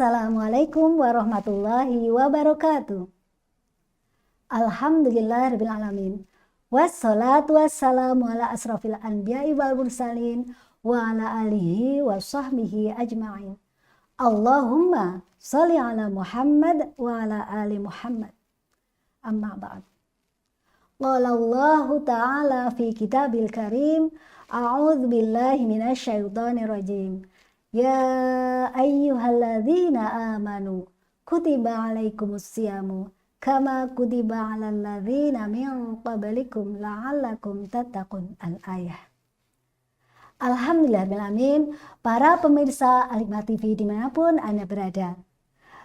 Assalamualaikum warahmatullahi wabarakatuh. Alhamdulillahirabbil alamin. Wassalatu wassalamu ala asrofil anbiya'i wal mursalin wa ala alihi wa sahbihi ajma'in. Allahumma sholli ala Muhammad wa ala ali Muhammad. Amma ba'd. Qala Allahu ta'ala fi kitabil karim, a'udzu billahi minasyaitonir rajim. Ya ayyuhalladzina amanu kutiba alaikumus siyamu kama kutiba alal ladzina min qablikum la'allakum tattaqun. Al-ayah. Alhamdulillahirrahmanirrahim. Para pemirsa Al-Hikmah TV dimanapun Anda berada,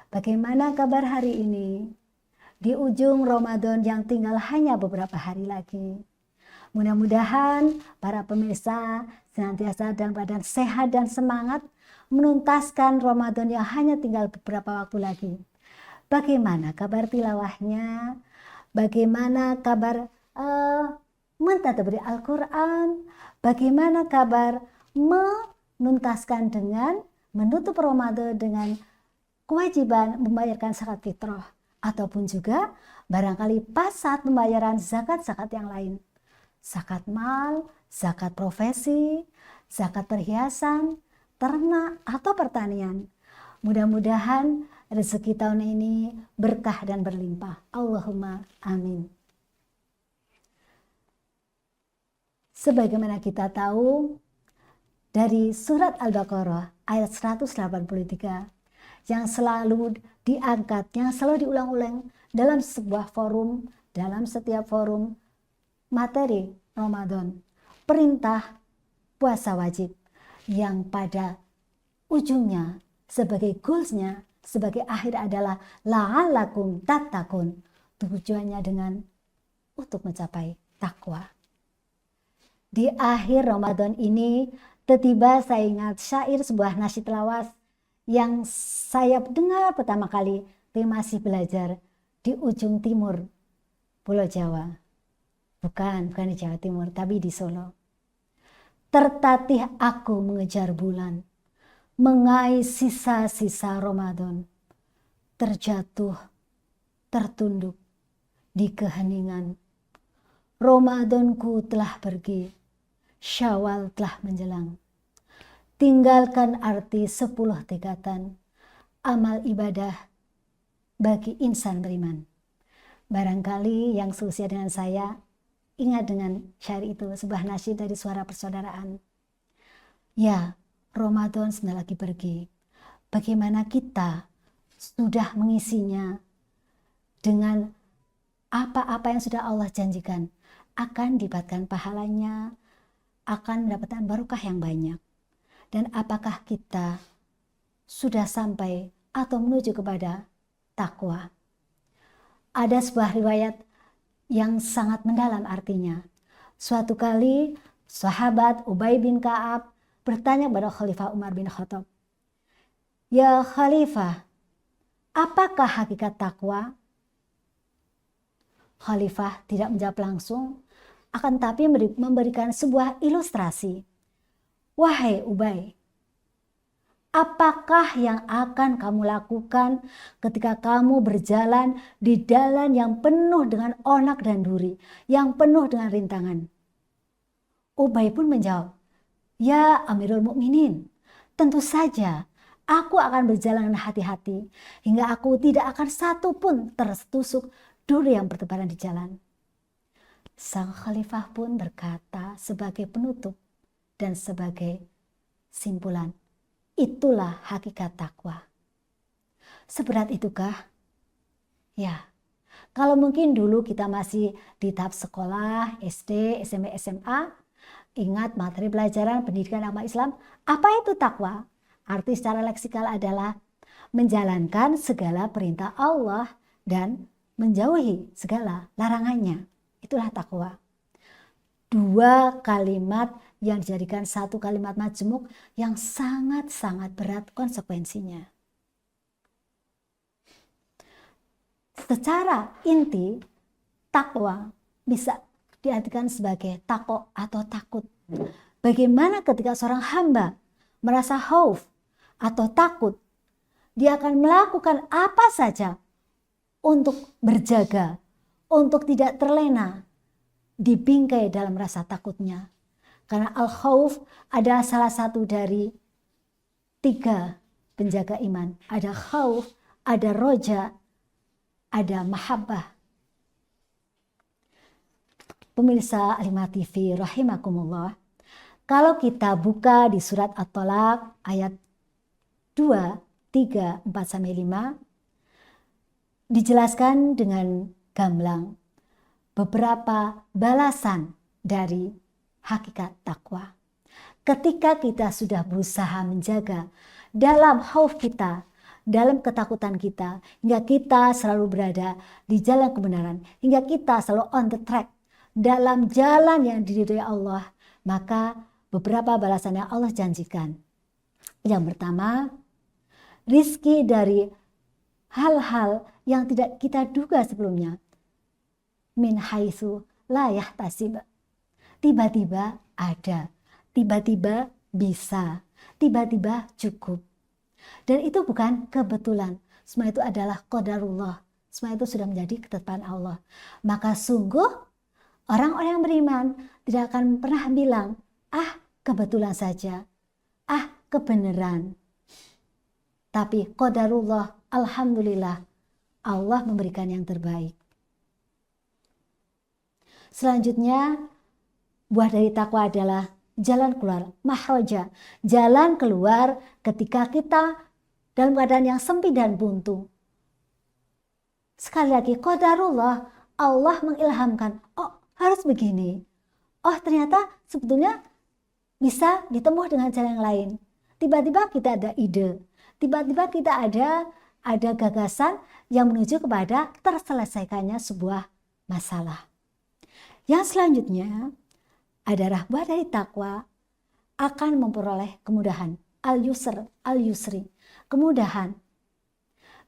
bagaimana kabar hari ini? Di ujung Ramadan yang tinggal hanya beberapa hari lagi. Mudah-mudahan para pemirsa senantiasa dalam keadaan sehat dan semangat menuntaskan Ramadan yang hanya tinggal beberapa waktu lagi. Bagaimana kabar tilawahnya? Bagaimana kabar mentadabburi Al-Quran? Bagaimana kabar menuntaskan dengan menutup Ramadan dengan kewajiban membayarkan zakat fitrah? Ataupun juga barangkali pas saat pembayaran zakat-zakat yang lain. Zakat mal, zakat profesi, zakat perhiasan, ternak atau pertanian. Mudah-mudahan rezeki tahun ini berkah dan berlimpah. Allahumma amin. Sebagaimana kita tahu dari surat Al-Baqarah ayat 183 yang selalu diangkat, yang selalu diulang-ulang dalam sebuah forum, dalam setiap forum materi Ramadan, perintah puasa wajib yang pada ujungnya sebagai goalsnya, sebagai akhir adalah la'allakum tattaqun, tujuannya dengan untuk mencapai takwa. Di akhir Ramadan ini tiba-tiba saya ingat syair sebuah nasyid lawas yang saya dengar pertama kali masih belajar di ujung timur Pulau Jawa. Bukan di Jawa Timur, tapi di Solo. Tertatih aku mengejar bulan, mengais sisa-sisa Ramadan, terjatuh, tertunduk di keheningan. Ramadanku telah pergi, Syawal telah menjelang. Tinggalkan arti 10 tingkatan amal ibadah bagi insan beriman. Barangkali yang seusia dengan saya ingat dengan syair itu, sebuah nasyid dari Suara Persaudaraan. Ya, Ramadan sebentar lagi pergi. Bagaimana kita sudah mengisinya dengan apa-apa yang sudah Allah janjikan, akan didapatkan pahalanya, akan mendapatkan barokah yang banyak. Dan apakah kita sudah sampai atau menuju kepada takwa? Ada sebuah riwayat yang sangat mendalam artinya. Suatu kali sahabat Ubay bin Ka'ab bertanya kepada Khalifah Umar bin Khattab, "Ya Khalifah, apakah hakikat takwa?" Khalifah tidak menjawab langsung, akan tapi memberikan sebuah ilustrasi. "Wahai Ubay, apakah yang akan kamu lakukan ketika kamu berjalan di jalan yang penuh dengan onak dan duri, yang penuh dengan rintangan?" Ubay pun menjawab, "Ya Amirul Mukminin, tentu saja aku akan berjalan dengan hati-hati hingga aku tidak akan satu pun tertusuk duri yang bertebaran di jalan." Sang khalifah pun berkata sebagai penutup dan sebagai simpulan, itulah hakikat takwa. Seberat itukah? Ya, kalau mungkin dulu kita masih di tahap sekolah, SD, SMP, SMA, ingat materi pelajaran pendidikan agama Islam, apa itu takwa? Arti secara leksikal adalah menjalankan segala perintah Allah dan menjauhi segala larangannya. Itulah takwa. 2 kalimat yang dijadikan satu kalimat majmuk yang sangat-sangat berat konsekuensinya. Secara inti, takwa bisa diartikan sebagai tako atau takut. Bagaimana ketika seorang hamba merasa khauf atau takut Dia akan melakukan apa saja untuk berjaga, untuk tidak terlena, dibingkai dalam rasa takutnya. Karena al-khauf adalah salah satu dari 3 penjaga iman. Ada khauf, ada roja, ada mahabbah. Pemirsa Al-Hikmah TV rahimakumullah, kalau kita buka di surat At-Thalaq ayat 2, 3, 4, sampai 5, dijelaskan dengan gamblang beberapa balasan dari hakikat takwa. Ketika kita sudah berusaha menjaga dalam khauf kita, dalam ketakutan kita, hingga kita selalu berada di jalan kebenaran, hingga kita selalu on the track dalam jalan yang diridhoi Allah, maka beberapa balasan yang Allah janjikan. Yang pertama, rizki dari hal-hal yang tidak kita duga sebelumnya. Min haitsu la yahtasib. Tiba-tiba ada, tiba-tiba bisa, tiba-tiba cukup. Dan itu bukan kebetulan. Semua itu adalah qadarullah. Semua itu sudah menjadi ketetapan Allah. Maka sungguh orang-orang yang beriman tidak akan pernah bilang, ah kebetulan saja, ah kebenaran. Tapi qadarullah, alhamdulillah, Allah memberikan yang terbaik. Selanjutnya, buah dari takwa adalah jalan keluar, mahroja. Jalan keluar ketika kita dalam keadaan yang sempit dan buntu. Sekali lagi, qadarullah, Allah mengilhamkan, oh harus begini. Oh ternyata sebetulnya bisa ditempuh dengan cara yang lain. Tiba-tiba kita ada ide, tiba-tiba kita ada gagasan yang menuju kepada terselesaikannya sebuah masalah. Yang selanjutnya adalah buah dari takwa akan memperoleh kemudahan. Al-yusri, kemudahan.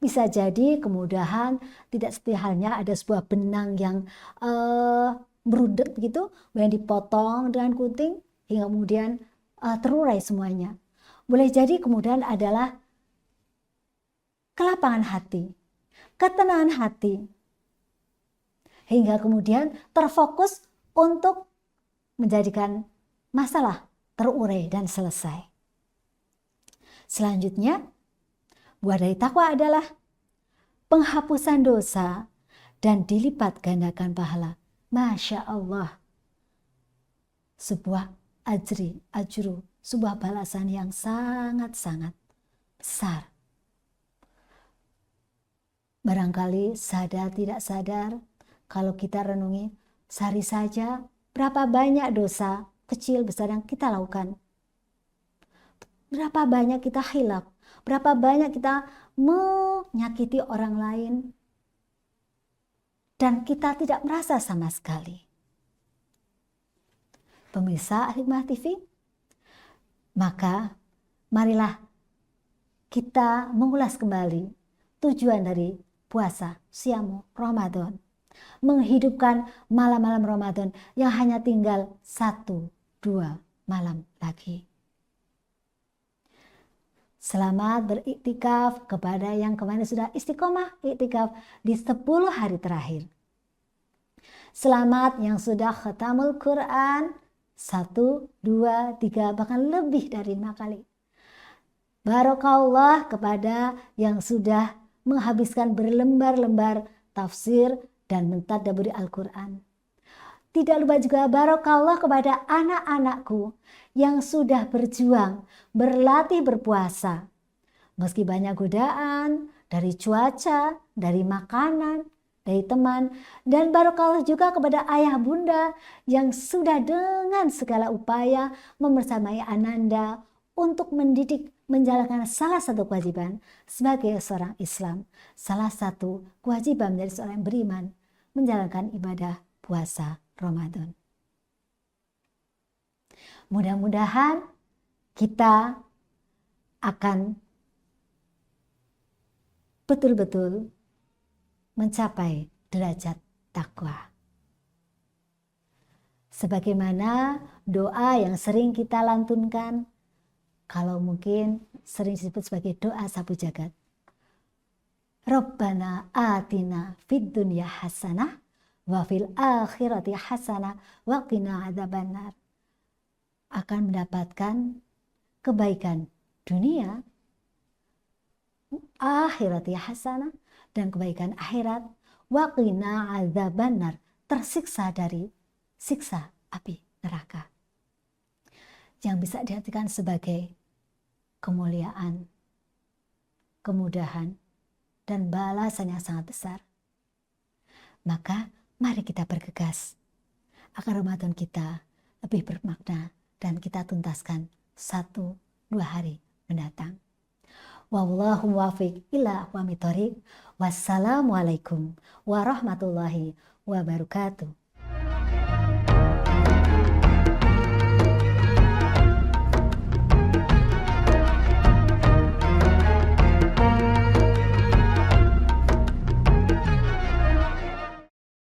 Bisa jadi kemudahan tidak seperti halnya ada sebuah benang yang berundet begitu, yang dipotong dengan gunting hingga kemudian terurai semuanya. Boleh jadi kemudahan adalah kelapangan hati, ketenangan hati, hingga kemudian terfokus untuk menjadikan masalah terurai dan selesai. Selanjutnya, buah dari takwa adalah penghapusan dosa dan dilipat gandakan pahala. Masya Allah. Sebuah ajru, sebuah balasan yang sangat-sangat besar. Barangkali sadar tidak sadar, kalau kita renungi sehari saja, berapa banyak dosa kecil besar yang kita lakukan. Berapa banyak kita khilaf, berapa banyak kita menyakiti orang lain, dan kita tidak merasa sama sekali. Pemirsa Al-Hikmah TV, maka marilah kita mengulas kembali tujuan dari puasa Syamu Ramadan. Menghidupkan malam-malam Ramadan yang hanya tinggal 1-2 malam lagi. Selamat beriktikaf kepada yang kemarin sudah istiqomah iktikaf di 10 hari terakhir. Selamat yang sudah khatamul Quran 1, 2, 3 bahkan lebih dari 5 kali. Barakallah kepada yang sudah menghabiskan berlembar-lembar tafsir dan mentadabburi Al-Quran. Tidak lupa juga barakallah kepada anak-anakku yang sudah berjuang, berlatih berpuasa. Meski banyak godaan dari cuaca, dari makanan, dari teman. Dan barakallah juga kepada ayah bunda yang sudah dengan segala upaya membersamai ananda untuk mendidik, menjalankan salah satu kewajiban sebagai seorang Islam. Salah satu kewajiban menjadi seorang yang beriman, menjalankan ibadah puasa Ramadan. Mudah-mudahan kita akan betul-betul mencapai derajat takwa. Sebagaimana doa yang sering kita lantunkan, kalau mungkin sering disebut sebagai doa sapu jagat. Rabbana atina fid dunya hasanah wa fil akhirati hasanah wa qina adzabannar, akan mendapatkan kebaikan dunia, akhirati hasanah, dan kebaikan akhirat, wa qina adzabannar, tersiksa dari siksa api neraka, yang bisa diartikan sebagai kemuliaan, kemudahan, dan balasan yang sangat besar. Maka mari kita bergegas agar Ramadan kita lebih bermakna dan kita tuntaskan 1-2 hari mendatang. Wallahu muwaffiq ila aqwamit thoriq. Wassalamualaikum warahmatullahi wabarakatuh.